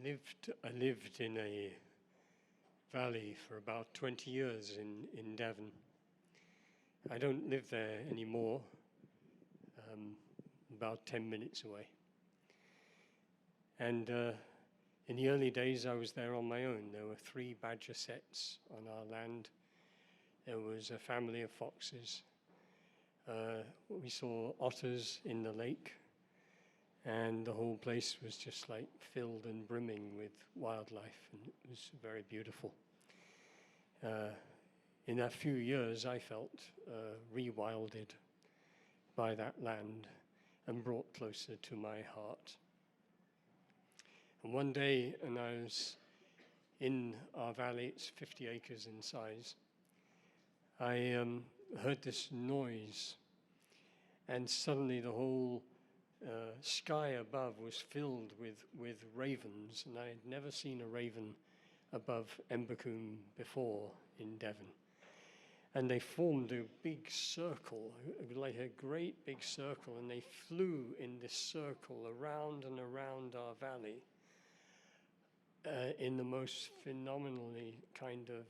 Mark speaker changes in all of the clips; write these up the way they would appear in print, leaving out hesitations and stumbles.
Speaker 1: lived in a valley for about 20 years in Devon. I don't live there anymore, about 10 minutes away. And in the early days, I was there on my own. There were 3 badger sets on our land. There was a family of foxes. We saw otters in the lake, and the whole place was just like filled and brimming with wildlife, and it was very beautiful. In that few years, I felt rewilded by that land and brought closer to my heart. And one day, and I was in our valley, it's 50 acres in size, I heard this noise, and suddenly the whole sky above was filled with ravens, and I had never seen a raven above Embercombe before in Devon. And they formed a big circle, like a great big circle, and they flew in this circle around and around our valley in the most phenomenally kind of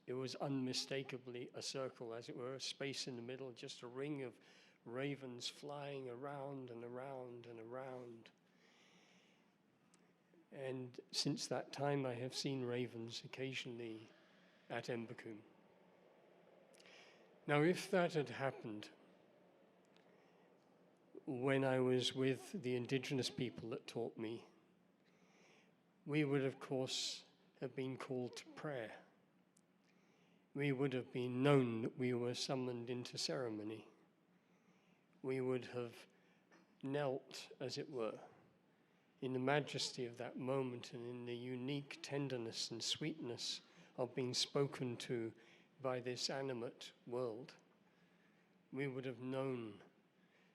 Speaker 1: it was unmistakably a circle, as it were, a space in the middle, just a ring of ravens flying around and around and around. And since that time, I have seen ravens occasionally at Embercombe. Now, if that had happened when I was with the indigenous people that taught me, we would, of course, have been called to prayer. We would have been known that we were summoned into ceremony. We would have knelt, as it were, in the majesty of that moment and in the unique tenderness and sweetness of being spoken to by this animate world. We would have known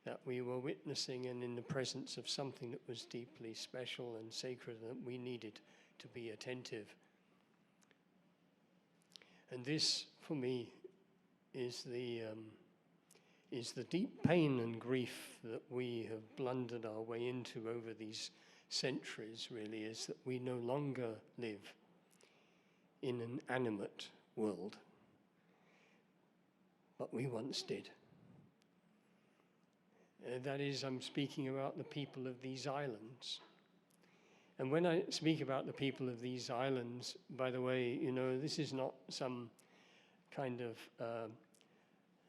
Speaker 1: that we were witnessing and in the presence of something that was deeply special and sacred, that we needed to be attentive. And this, for me, is the deep pain and grief that we have blundered our way into over these centuries, really, is that we no longer live in an animate world, but we once did. That is, I'm speaking about the people of these islands. And when I speak about the people of these islands, by the way, this is not some kind of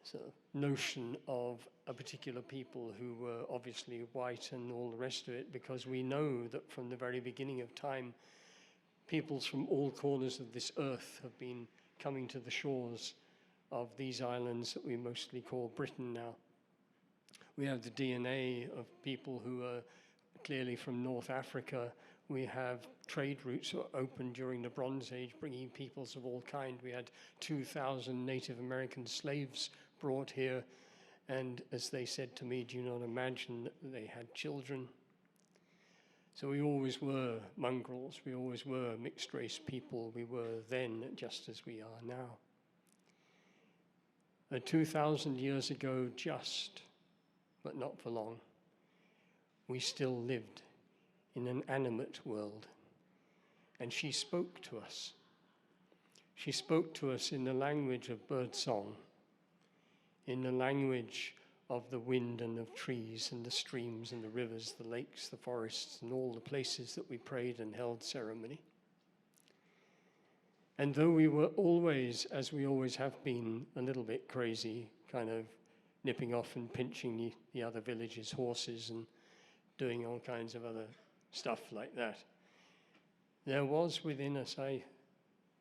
Speaker 1: sort of notion of a particular people who were obviously white and all the rest of it, because we know that from the very beginning of time, peoples from all corners of this earth have been coming to the shores of these islands that we mostly call Britain now. We have the DNA of people who are clearly from North Africa. We have trade routes that were open during the Bronze Age, bringing peoples of all kind. We had 2,000 Native American slaves brought here, and as they said to me, do you not imagine that they had children? So we always were mongrels, we always were mixed race people. We were then just as we are now. 2,000 years ago, but not for long, we still lived in an animate world. And she spoke to us. She spoke to us in the language of birdsong, in the language of the wind and of trees and the streams and the rivers, the lakes, the forests, and all the places that we prayed and held ceremony. And though we were always, as we always have been, a little bit crazy, kind of nipping off and pinching the other villages' horses and doing all kinds of other stuff like that, there was within us, I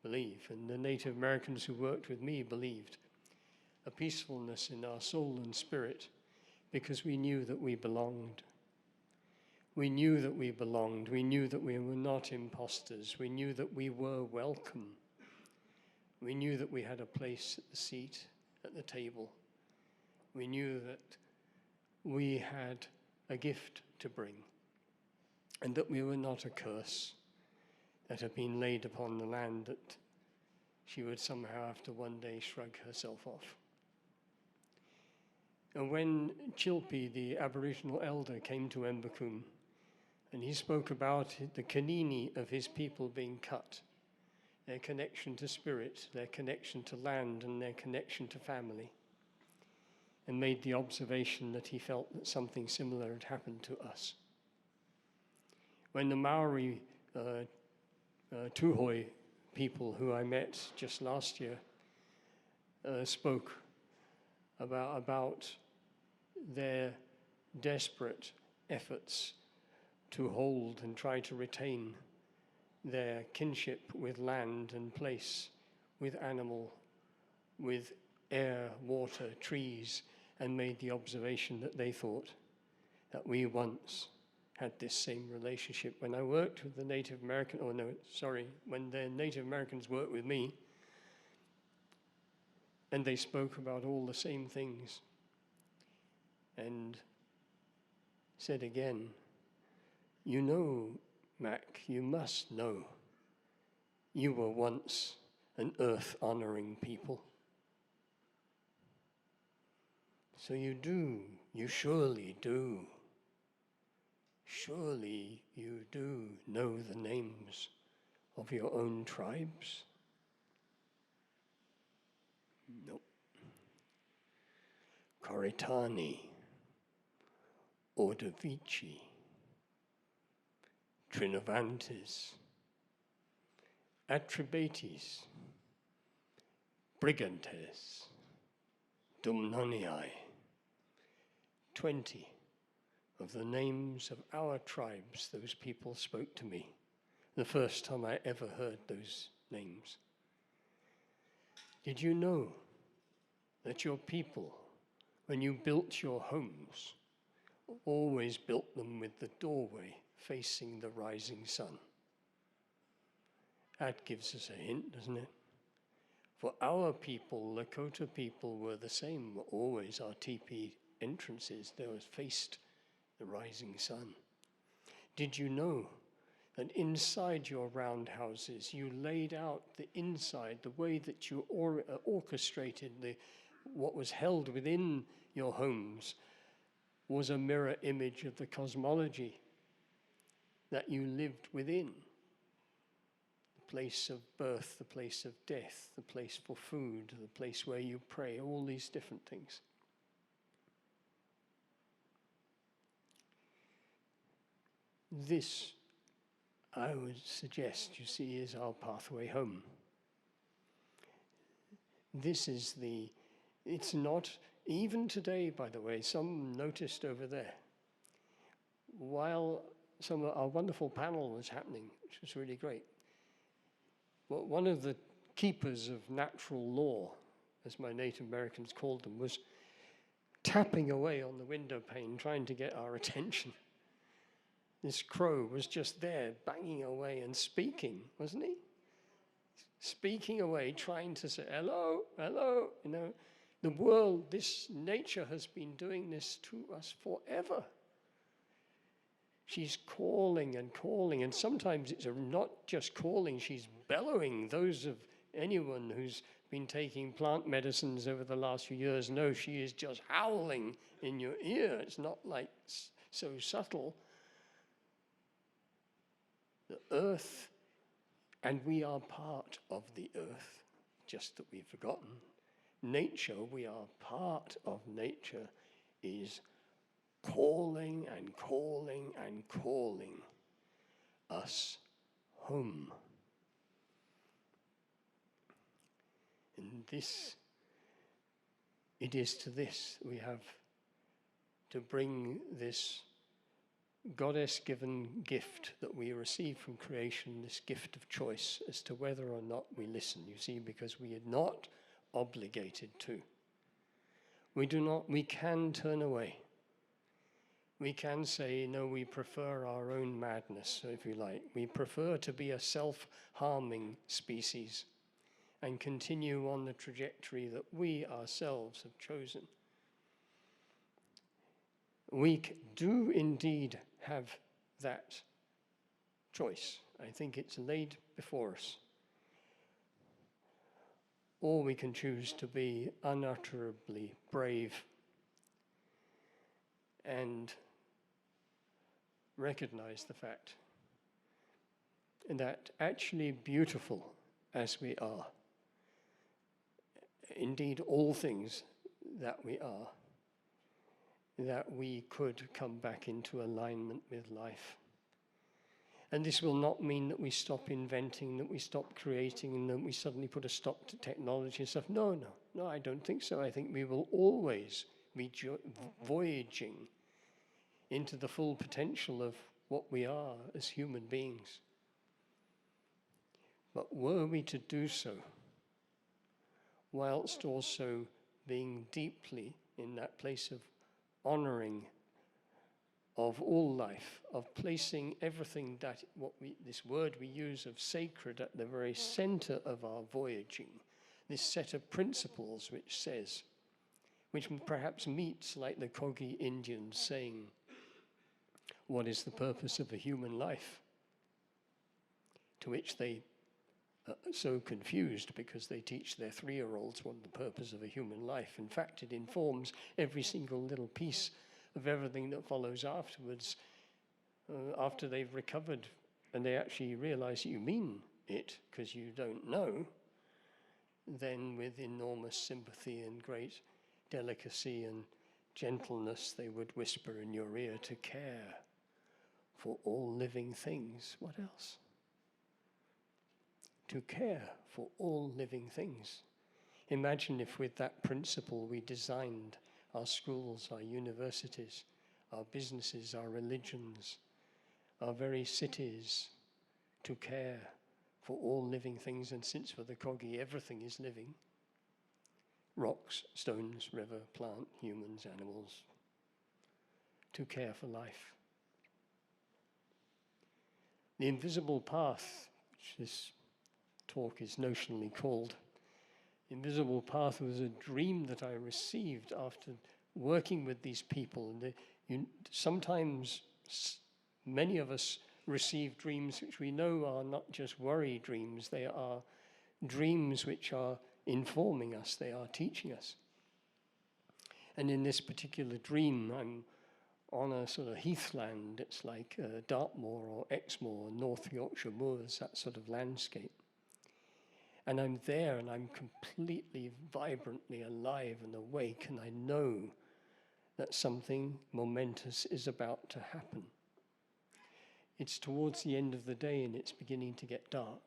Speaker 1: believe, and the Native Americans who worked with me believed, a peacefulness in our soul and spirit, because we knew that we belonged. We knew that we belonged. We knew that we were not imposters. We knew that we were welcome. We knew that we had a place at the seat, at the table. We knew that we had a gift to bring, and that we were not a curse that had been laid upon the land that she would somehow have to one day shrug herself off. And when Chilpi, the Aboriginal elder, came to Embercombe And he spoke about the kanini of his people being cut, their connection to spirit, their connection to land, and their connection to family, and made the observation that he felt that something similar had happened to us. When the Maori Tuhoi people who I met just last year spoke about their desperate efforts to hold and try to retain their kinship with land and place, with animal, with air, water, trees, and made the observation that they thought that we once had this same relationship. When I worked with the Native American, when the Native Americans worked with me, and they spoke about all the same things, and said again, you know, Mac, you must know, you were once an earth-honoring people. So you do, you surely do. Surely you do know the names of your own tribes? Nope. Koritani, Ordovici, Trinovantes, Atribates, Brigantes, Dumnonii, 20 of the names of our tribes those people spoke to me, the first time I ever heard those names. Did you know that your people, when you built your homes, always built them with the doorway facing the rising sun? That gives us a hint, doesn't it? For our people, Lakota people, were the same. Always our teepee entrances, they was faced the rising sun. Did you know that inside your roundhouses you laid out the inside, the way that you orchestrated what was held within your homes was a mirror image of the cosmology that you lived within? The place of birth, the place of death, the place for food, the place where you pray, all these different things. This, I would suggest, you see, is our pathway home. This is it's not, even today, by the way, some noticed over there, while some of our wonderful panel was happening, which was really great, well, one of the keepers of natural law, as my Native Americans called them, was tapping away on the window pane, trying to get our attention. This crow was just there, banging away and speaking, wasn't he? Speaking away, trying to say, hello, hello. You know, the world, this nature has been doing this to us forever. She's calling and calling, and sometimes it's not just calling, she's bellowing. Those of anyone who's been taking plant medicines over the last few years know she is just howling in your ear. It's not like so subtle. The earth, and we are part of the earth, just that we've forgotten. Nature, we are part of nature, is calling and calling and calling us home. And it is to this we have to bring this goddess-given gift that we receive from creation, this gift of choice as to whether or not we listen, you see, because we are not obligated to. We can turn away. We can say, no, we prefer our own madness, if you like. We prefer to be a self-harming species and continue on the trajectory that we ourselves have chosen. We do indeed have that choice. I think it's laid before us. Or we can choose to be unutterably brave and recognize the fact that actually beautiful as we are, indeed all things that we are, that we could come back into alignment with life. And this will not mean that we stop inventing, that we stop creating, and that we suddenly put a stop to technology and stuff. No, I don't think so. I think we will always be voyaging into the full potential of what we are as human beings. But were we to do so, whilst also being deeply in that place of honoring of all life, of placing everything that, this word we use of sacred at the very center of our voyaging, this set of principles which perhaps meets like the Kogi Indians saying, what is the purpose of a human life? To which they are so confused because they teach their 3-year-olds what the purpose of a human life. In fact, it informs every single little piece of everything that follows afterwards, after they've recovered and they actually realize you mean it because you don't know. Then with enormous sympathy and great delicacy and gentleness, they would whisper in your ear to care for all living things. What else? To care for all living things. Imagine if with that principle we designed our schools, our universities, our businesses, our religions, our very cities, to care for all living things. And since for the Kogi everything is living, rocks, stones, river, plant, humans, animals, to care for life. The invisible path, which this talk is notionally called, Invisible Path, was a dream that I received after working with these people. And sometimes many of us receive dreams which we know are not just worry dreams, they are dreams which are informing us, they are teaching us. And in this particular dream, I'm on a sort of heathland. It's like Dartmoor or Exmoor, North Yorkshire moors, that sort of landscape. And I'm there and I'm completely vibrantly alive and awake, and I know that something momentous is about to happen. It's towards the end of the day and it's beginning to get dark.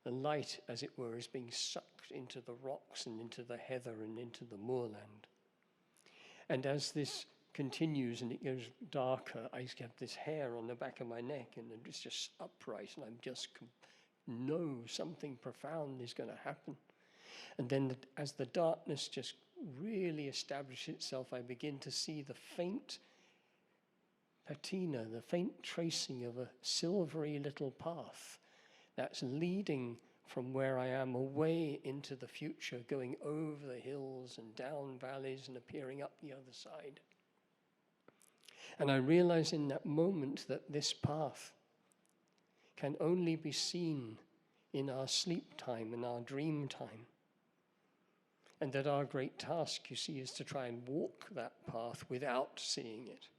Speaker 1: The light, as it were, is being sucked into the rocks and into the heather and into the moorland. And as this continues and it goes darker, I have this hair on the back of my neck and it's just upright, and I'm just know something profound is going to happen. And then as the darkness just really establishes itself, I begin to see the faint patina, the faint tracing of a silvery little path that's leading from where I am away into the future, going over the hills and down valleys and appearing up the other side. And I realize in that moment that this path can only be seen in our sleep time, in our dream time. And that our great task, you see, is to try and walk that path without seeing it.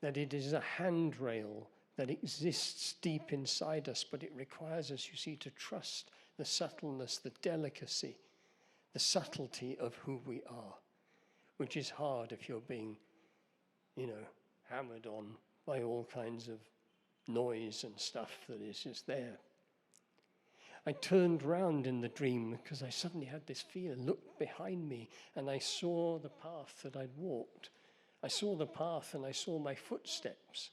Speaker 1: That it is a handrail that exists deep inside us, but it requires us, you see, to trust the subtleness, the delicacy, the subtlety of who we are, which is hard if you're being, hammered on by all kinds of noise and stuff that is just there. I turned round in the dream because I suddenly had this feeling, looked behind me, and I saw the path that I'd walked. I saw the path and I saw my footsteps,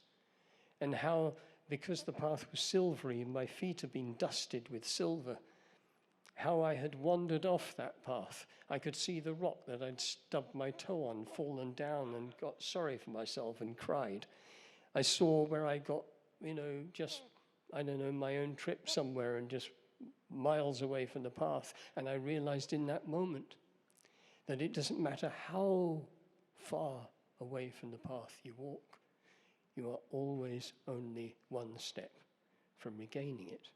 Speaker 1: and how, because the path was silvery and my feet had been dusted with silver, how I had wandered off that path. I could see the rock that I'd stubbed my toe on, fallen down and got sorry for myself and cried. I saw where I got, my own trip somewhere and just miles away from the path. And I realized in that moment that it doesn't matter how far away from the path you walk, you are always only one step from regaining it.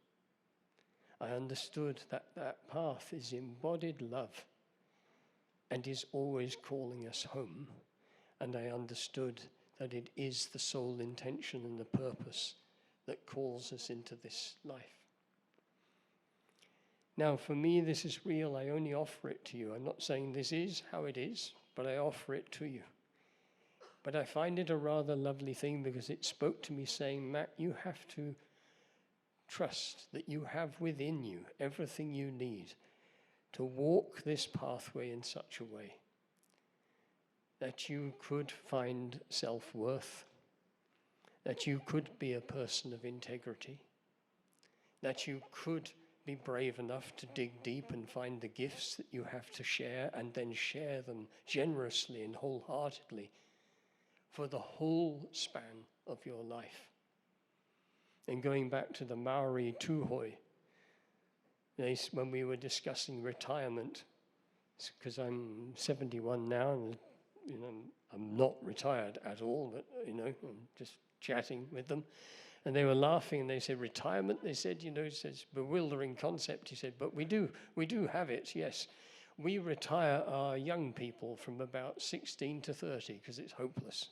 Speaker 1: I understood that that path is embodied love and is always calling us home. And I understood that it is the sole intention and the purpose that calls us into this life. Now, for me, this is real. I only offer it to you. I'm not saying this is how it is, but I offer it to you. But I find it a rather lovely thing because it spoke to me saying, Mac, you have to trust that you have within you everything you need to walk this pathway in such a way that you could find self-worth, that you could be a person of integrity, that you could be brave enough to dig deep and find the gifts that you have to share and then share them generously and wholeheartedly for the whole span of your life. And going back to the Maori Tuhoi, when we were discussing retirement, because I'm 71 now, and I'm not retired at all, but I'm just chatting with them. And they were laughing, and they said, retirement? They said, it's a bewildering concept. He said, but we do have it, yes. We retire our young people from about 16 to 30 because it's hopeless.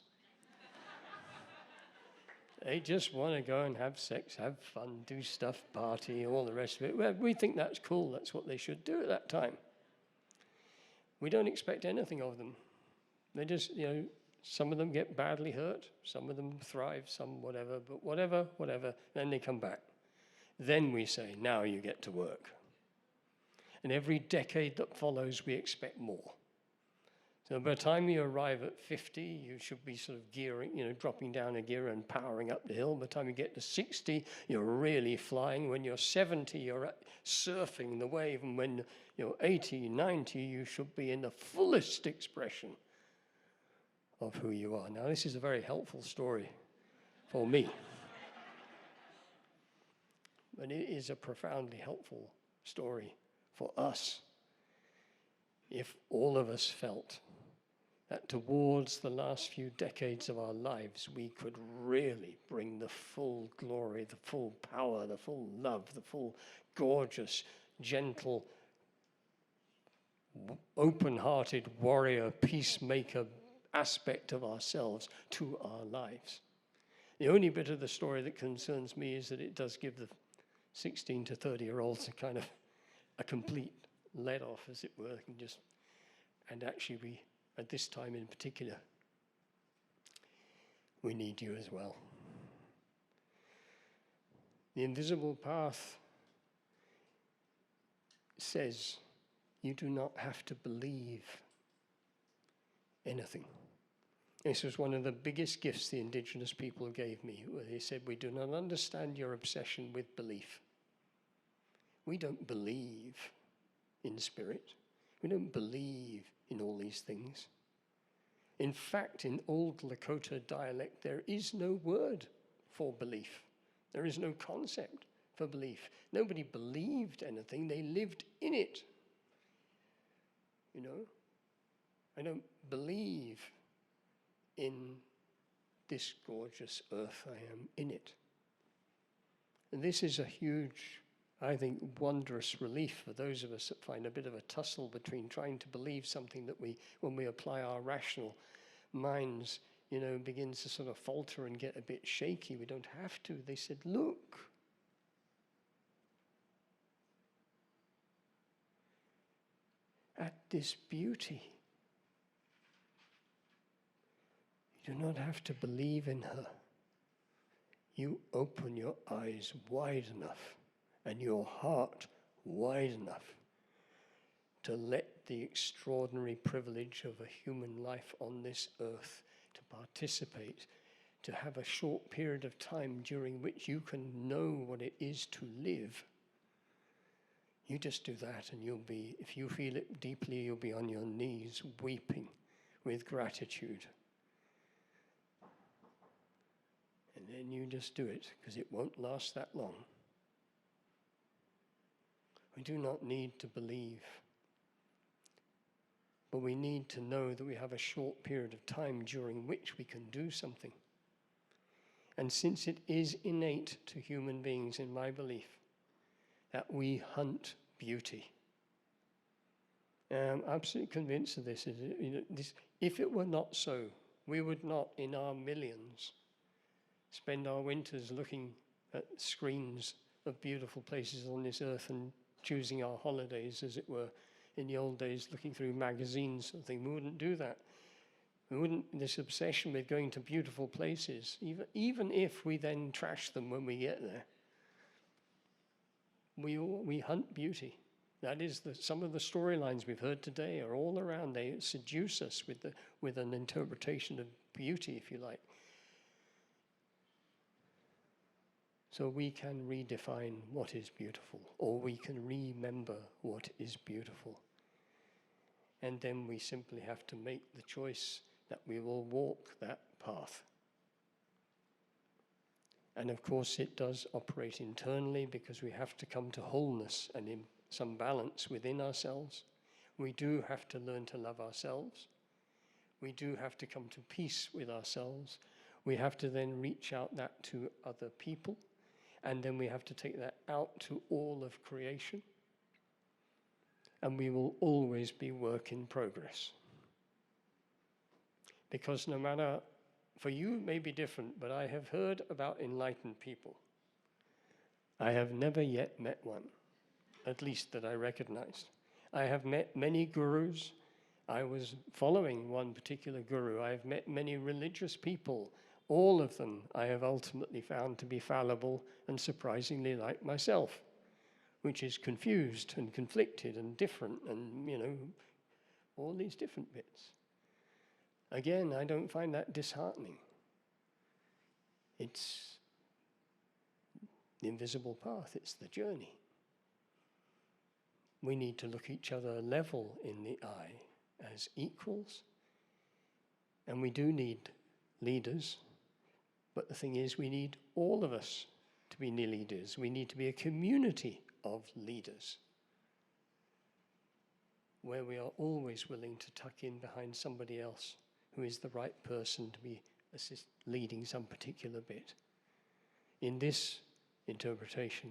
Speaker 1: They just want to go and have sex, have fun, do stuff, party, all the rest of it. Well, we think that's cool. That's what they should do at that time. We don't expect anything of them. They just, some of them get badly hurt, some of them thrive, some whatever, but whatever, then they come back. Then we say, now you get to work. And every decade that follows, we expect more. So by the time you arrive at 50, you should be sort of gearing, dropping down a gear and powering up the hill. By the time you get to 60, you're really flying. When you're 70, you're surfing the wave. And when you're 80, 90, you should be in the fullest expression of who you are. Now, this is a very helpful story for me. But it is a profoundly helpful story for us if all of us felt that towards the last few decades of our lives, we could really bring the full glory, the full power, the full love, the full gorgeous, gentle, open-hearted warrior, peacemaker aspect of ourselves to our lives. The only bit of the story that concerns me is that it does give the 16 to 30-year-olds a kind of a complete let off, as it were, and actually we, at this time in particular, we need you as well. The invisible path says you do not have to believe anything. This was one of the biggest gifts the indigenous people gave me, where they said, we do not understand your obsession with belief. We don't believe in spirit. We don't believe in all these things. In fact, in old Lakota dialect, there is no word for belief. There is no concept for belief. Nobody believed anything. They lived in it. I don't believe in this gorgeous earth. I am in it. And this is a huge, I think, wondrous relief for those of us that find a bit of a tussle between trying to believe something that when we apply our rational minds, begins to sort of falter and get a bit shaky. We don't have to. They said, look. At this beauty. You do not have to believe in her. You open your eyes wide enough and your heart wide enough to let the extraordinary privilege of a human life on this earth to participate, to have a short period of time during which you can know what it is to live. You just do that and you'll be, if you feel it deeply, you'll be on your knees weeping with gratitude. And then you just do it, because it won't last that long. We do not need to believe, but we need to know that we have a short period of time during which we can do something. And since it is innate to human beings, in my belief, that we hunt beauty. I'm absolutely convinced of this. If it were not so, We would not, in our millions, spend our winters looking at screens of beautiful places on this earth and choosing our holidays, as it were, in the old days, looking through magazines and things. We wouldn't do that. We wouldn't, this obsession with going to beautiful places, even if we then trash them when we get there. We hunt beauty. That is some of the storylines we've heard today are all around. They seduce us with an interpretation of beauty, if you like. So we can redefine what is beautiful, or we can remember what is beautiful. And then we simply have to make the choice that we will walk that path. And of course it does operate internally, because we have to come to wholeness and in some balance within ourselves. We do have to learn to love ourselves. We do have to come to peace with ourselves. We have to then reach out that to other people. And then we have to take that out to all of creation. And we will always be work in progress. Because no matter, for you it may be different, but I have heard about enlightened people. I have never yet met one, at least that I recognized. I have met many gurus. I was following one particular guru. I have met many religious people. All of them I have ultimately found to be fallible and surprisingly like myself, which is confused and conflicted and different and, all these different bits. Again, I don't find that disheartening. It's the invisible path, it's the journey. We need to look each other level in the eye as equals, and we do need leaders, but the thing is we need all of us to be leaders. We need to be a community of leaders, where we are always willing to tuck in behind somebody else who is the right person to be leading some particular bit. In this interpretation,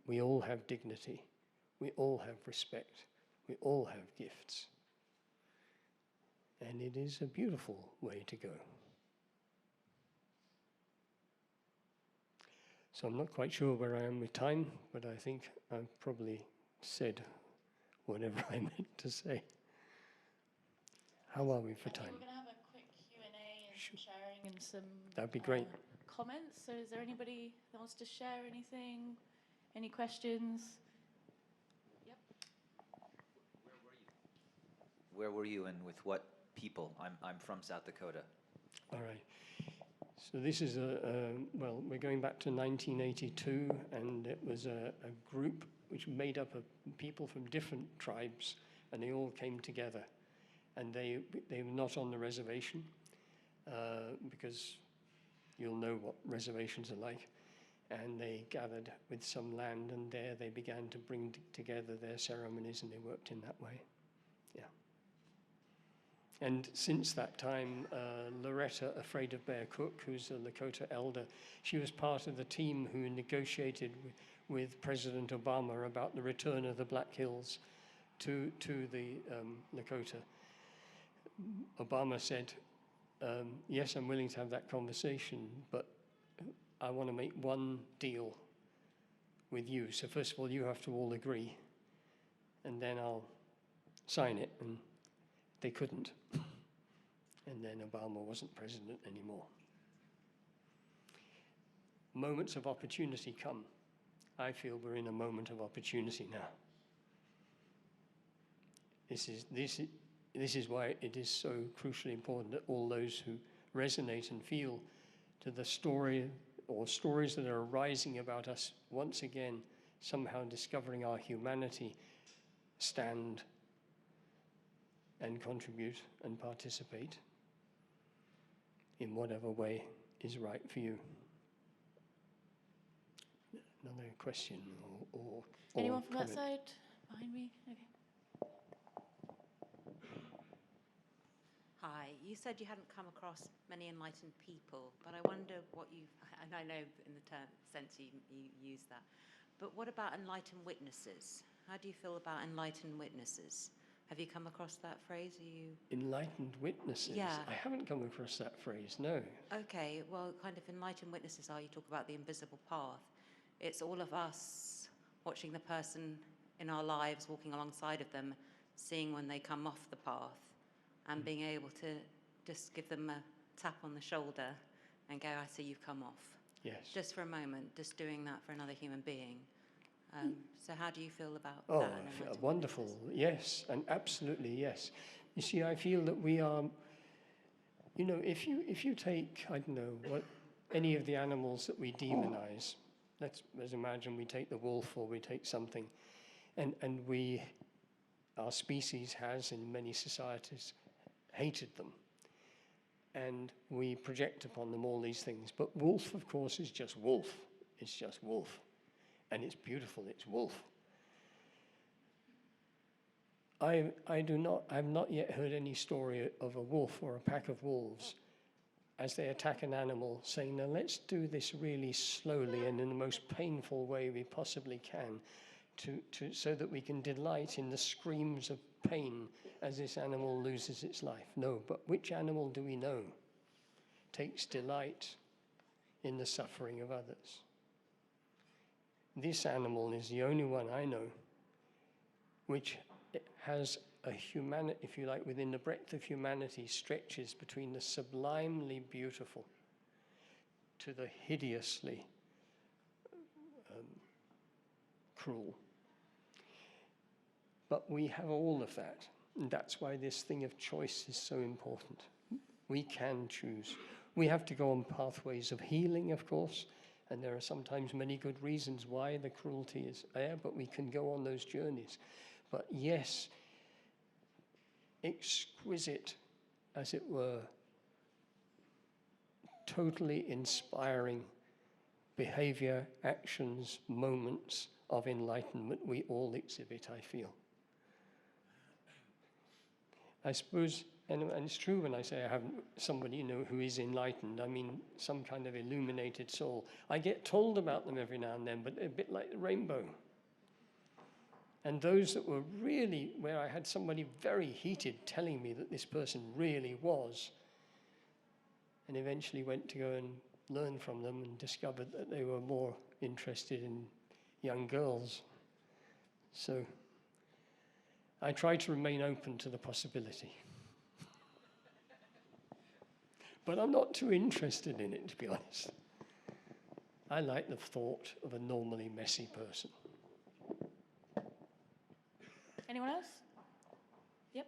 Speaker 1: we all have dignity, we all have respect, we all have gifts. And it is a beautiful way to go. So I'm not quite sure where I am with time, but I think I've probably said whatever I meant to say. How are we for time?
Speaker 2: We're going to have a quick Q&A and some sharing and some
Speaker 1: That'd be great.
Speaker 2: Comments. So is there anybody that wants to share anything? Any questions? Yep.
Speaker 3: Where were you and with what people? I'm from South Dakota.
Speaker 1: All right. So this is well, we're going back to 1982, and it was a group which made up of people from different tribes, and they all came together. And they were not on the reservation, because you'll know what reservations are like. And they gathered with some land, and there they began to bring together their ceremonies, and they worked in that way. Yeah. And since that time, Loretta Afraid of Bear Cook, who's a Lakota elder, she was part of the team who negotiated with President Obama about the return of the Black Hills to the Lakota. Obama said, yes, I'm willing to have that conversation, but I want to make one deal with you. So first of all, you have to all agree, and then I'll sign it. And they couldn't. And then Obama wasn't president anymore. Moments of opportunity come. I feel we're in a moment of opportunity now. This is why it is so crucially important that all those who resonate and feel to the story or stories that are arising about us once again somehow discovering our humanity, stand and contribute and participate in whatever way is right for you. Another question or
Speaker 2: anyone from
Speaker 1: comment?
Speaker 2: that side behind me? Okay.
Speaker 4: Hi, you said you hadn't come across many enlightened people, but I wonder what and I know in the sense you use that, but what about enlightened witnesses? How do you feel about enlightened witnesses? Have you come across that phrase? Are you...
Speaker 1: Enlightened witnesses?
Speaker 4: Yeah.
Speaker 1: I haven't come across that phrase, no.
Speaker 4: Okay, well, kind of enlightened witnesses are, you talk about the invisible path. It's all of us watching the person in our lives, walking alongside of them, seeing when they come off the path, and being able to just give them a tap on the shoulder and go, I see you've come off.
Speaker 1: Yes.
Speaker 4: Just for a moment, just doing that for another human being. So how do you feel about
Speaker 1: Oh,
Speaker 4: that? And enlightened
Speaker 1: wonderful.
Speaker 4: witnesses?
Speaker 1: Yes, and absolutely yes. You see, I feel that we are, you know, if you take, I don't know, any of the animals that we demonize, let's imagine we take the wolf or we take something, and our species has in many societies hated them. And we project upon them all these things. But wolf, of course, is just wolf. It's just wolf. And it's beautiful, it's wolf. I've not yet heard any story of a wolf or a pack of wolves as they attack an animal saying, now let's do this really slowly and in the most painful way we possibly can so that we can delight in the screams of pain as this animal loses its life. No, but which animal do we know takes delight in the suffering of others? This animal is the only one I know which has a humanity, if you like, within the breadth of humanity, stretches between the sublimely beautiful to the hideously cruel. But we have all of that, and that's why this thing of choice is so important. We can choose. We have to go on pathways of healing, of course, and there are sometimes many good reasons why the cruelty is there, but we can go on those journeys. But yes, exquisite, as it were, totally inspiring behavior, actions, moments of enlightenment we all exhibit, I feel. I suppose, and it's true when I say I have somebody, you know, who is enlightened, I mean some kind of illuminated soul. I get told about them every now and then, but they're a bit like the rainbow. And those that were really, where I had somebody very heated telling me that this person really was, and eventually went to go and learn from them and discovered that they were more interested in young girls. So I try to remain open to the possibility. But I'm not too interested in it, to be honest. I like the thought of a normally messy person.
Speaker 2: Anyone else? Yep.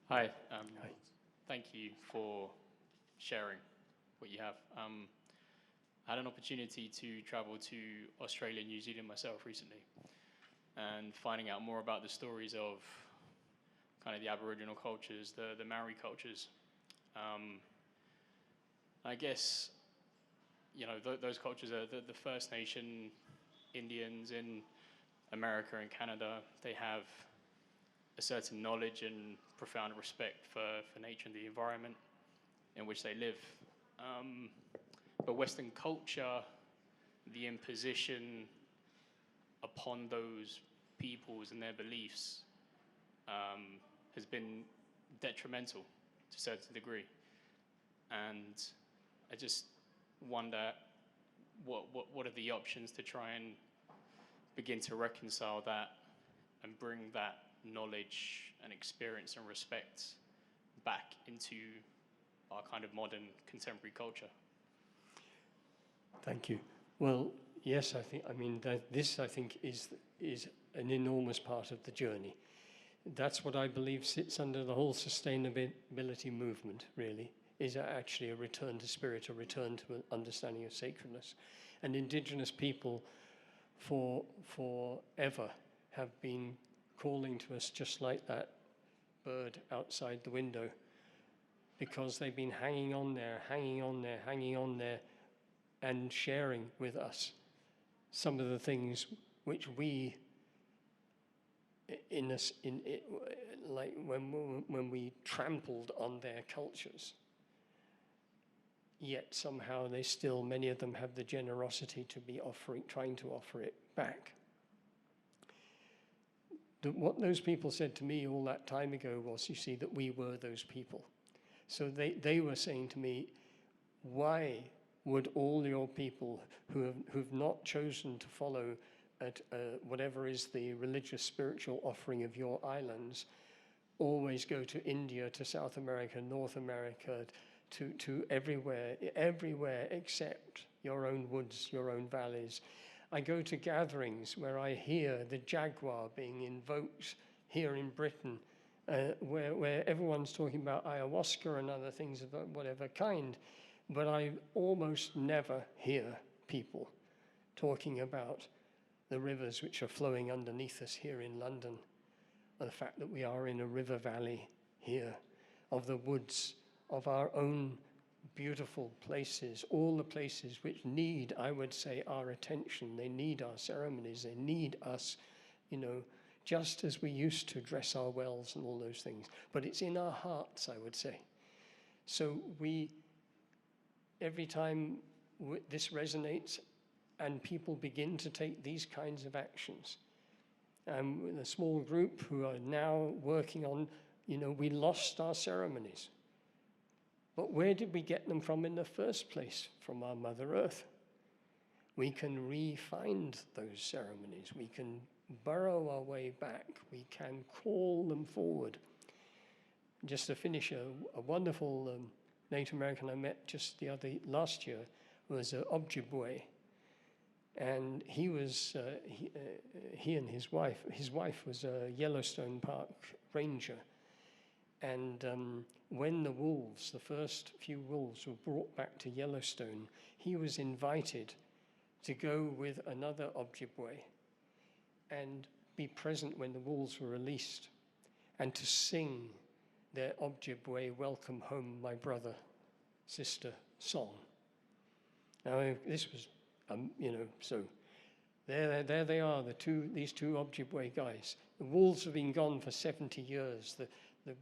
Speaker 5: Hi.
Speaker 1: Hi.
Speaker 5: Thank you for sharing what you have. I had an opportunity to travel to Australia and New Zealand myself recently, and finding out more about the stories of kind of the Aboriginal cultures, the Maori cultures. I guess, you know, those cultures are the First Nation Indians in America and Canada. They have a certain knowledge and profound respect for nature and the environment in which they live. But Western culture, the imposition upon those peoples and their beliefs has been detrimental to a certain degree. And I just wonder what are the options to try and begin to reconcile that and bring that knowledge and experience and respect back into our kind of modern contemporary culture.
Speaker 1: Thank you. Well, yes, I mean, this I think is an enormous part of the journey. That's what I believe sits under the whole sustainability movement, really, is actually a return to spirit, a return to an understanding of sacredness. And Indigenous people forever have been calling to us just like that bird outside the window, because they've been hanging on there, and sharing with us some of the things which we, like when we trampled on their cultures, yet somehow they still, many of them have the generosity to be trying to offer it back. What those people said to me all that time ago was, you see, that we were those people. So they were saying to me, why would all your people who've not chosen to follow whatever is the religious spiritual offering of your islands always go to India, to South America, North America, to everywhere except your own woods, your own valleys? I go to gatherings where I hear the jaguar being invoked here in Britain, where everyone's talking about ayahuasca and other things of whatever kind, but I almost never hear people talking about the rivers which are flowing underneath us here in London, or the fact that we are in a river valley here, of the woods, of our own beautiful places, all the places which need, I would say, our attention. They need our ceremonies. They need us, just as we used to dress our wells and all those things. But it's in our hearts, I would say. So every time this resonates and people begin to take these kinds of actions, with a small group who are now working on, we lost our ceremonies. But where did we get them from in the first place? From our Mother Earth. We can re-find those ceremonies. We can burrow our way back. We can call them forward. Just to finish, a wonderful Native American I met just last year was Ojibwe. And he and his wife was a Yellowstone Park ranger. And when the first few wolves were brought back to Yellowstone, he was invited to go with another Ojibwe and be present when the wolves were released, and to sing their Ojibwe "Welcome Home, My Brother, Sister" song. Now this was, so there they are, these two Ojibwe guys. The wolves have been gone for 70 years.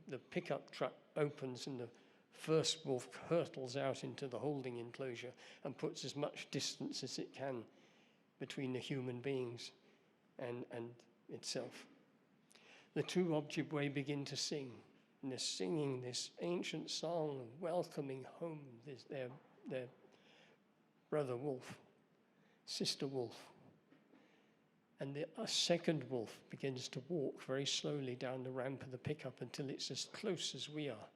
Speaker 1: The pickup truck opens and the first wolf hurtles out into the holding enclosure and puts as much distance as it can between the human beings and itself. The two Ojibwe begin to sing, and they're singing this ancient song of welcoming home their brother wolf, sister wolf. And a second wolf begins to walk very slowly down the ramp of the pickup until it's as close as we are.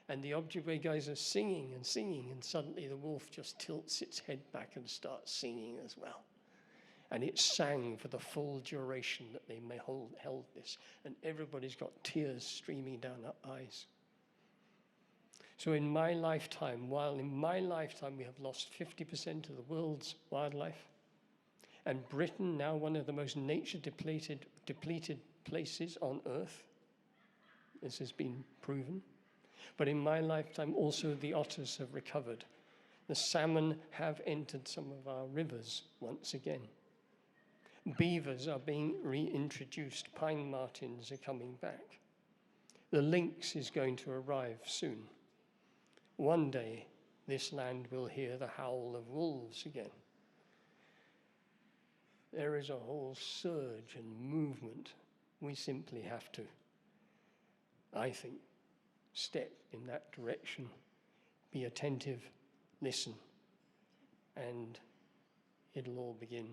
Speaker 1: And the Ojibwe guys are singing, and suddenly the wolf just tilts its head back and starts singing as well. And it sang for the full duration that they held this. And everybody's got tears streaming down their eyes. So in my lifetime we have lost 50% of the world's wildlife, and Britain, now one of the most nature-depleted places on Earth. This has been proven. But in my lifetime, also the otters have recovered. The salmon have entered some of our rivers once again. Beavers are being reintroduced. Pine martens are coming back. The lynx is going to arrive soon. One day, this land will hear the howl of wolves again. There is a whole surge and movement. We simply have to, I think, step in that direction, be attentive, listen, and it'll all begin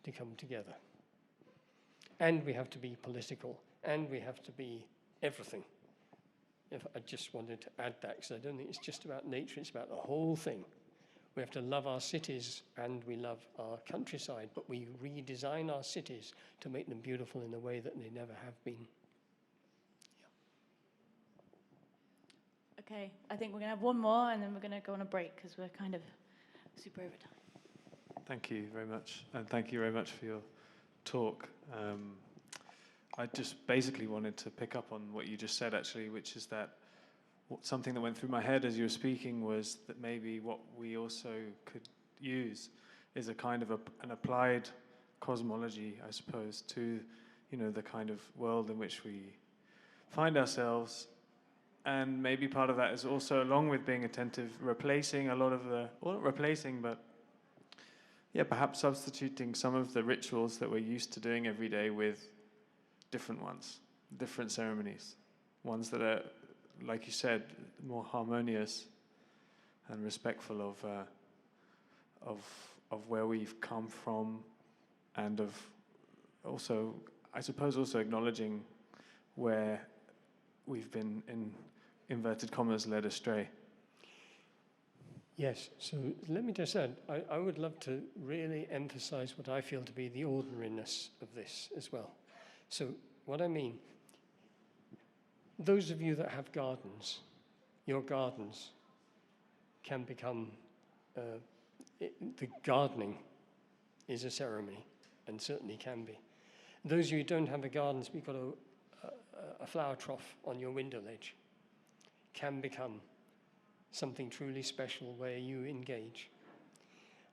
Speaker 1: to come together. And we have to be political, and we have to be everything. If I just wanted to add that, because I don't think it's just about nature, it's about the whole thing. We have to love our cities and we love our countryside, but we redesign our cities to make them beautiful in a way that they never have been.
Speaker 2: Okay, I think we're going to have one more and then we're going to go on a break because we're kind of super over time.
Speaker 6: Thank you very much, and thank you very much for your talk. I just basically wanted to pick up on what you just said, actually, which is that something that went through my head as you were speaking was that maybe what we also could use is a kind of an applied cosmology, I suppose, to the kind of world in which we find ourselves, And maybe part of that is also, along with being attentive, replacing a lot of the, well, not replacing, but yeah, perhaps substituting some of the rituals that we're used to doing every day with different ones, different ceremonies, ones that are, like you said, more harmonious and respectful of where we've come from, and of also, I suppose, also acknowledging where we've been, in inverted commas, led astray.
Speaker 1: Yes, so let me just add, I would love to really emphasize what I feel to be the ordinariness of this as well. So what I mean, those of you that have gardens, your gardens can become, the gardening is a ceremony, and certainly can be. Those of you who don't have a garden, you've got a flower trough on your window ledge, can become something truly special where you engage.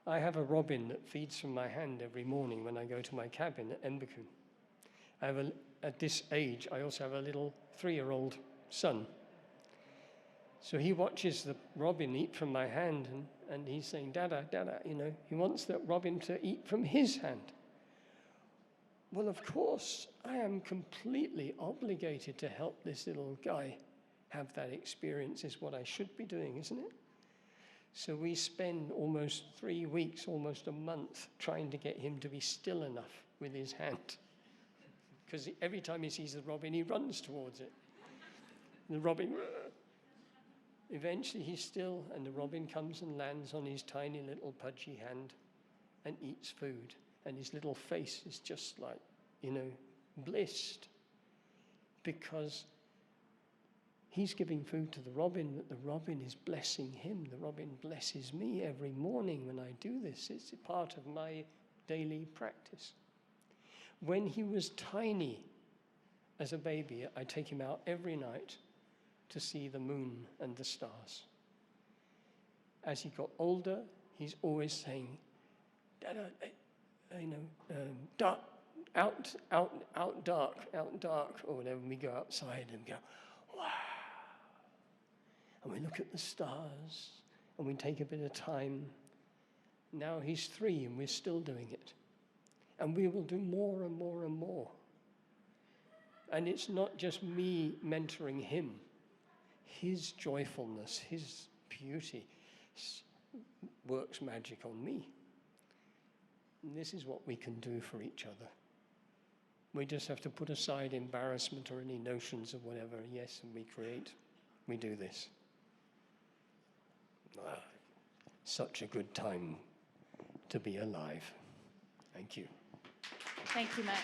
Speaker 1: I have a robin that feeds from my hand every morning when I go to my cabin at Embercombe. I have at this age, I also have a little 3-year-old son. So he watches the robin eat from my hand, and he's saying, Dada, Dada, you know, he wants the robin to eat from his hand. Well, of course, I am completely obligated to help this little guy have that experience, is what I should be doing, isn't it? So we spend almost 3 weeks, almost a month, trying to get him to be still enough with his hand. Because every time he sees the robin, he runs towards it. The robin, eventually he's still, and the robin comes and lands on his tiny little pudgy hand and eats food. And his little face is just like, you know, blissed. Because he's giving food to the robin, but the robin is blessing him. The robin blesses me every morning when I do this. It's a part of my daily practice. When he was tiny as a baby, I take him out every night to see the moon and the stars. As he got older, he's always saying, Dada, you know, dark, out dark, or whatever. We go outside and go, wow. And we look at the stars, and we take a bit of time. Now he's 3, and we're still doing it. And we will do more and more and more. And it's not just me mentoring him. His joyfulness, his beauty works magic on me. And this is what we can do for each other. We just have to put aside embarrassment or any notions of whatever. Yes, and we create. We do this. Such a good time to be alive. Thank you.
Speaker 2: Thank you, Mac.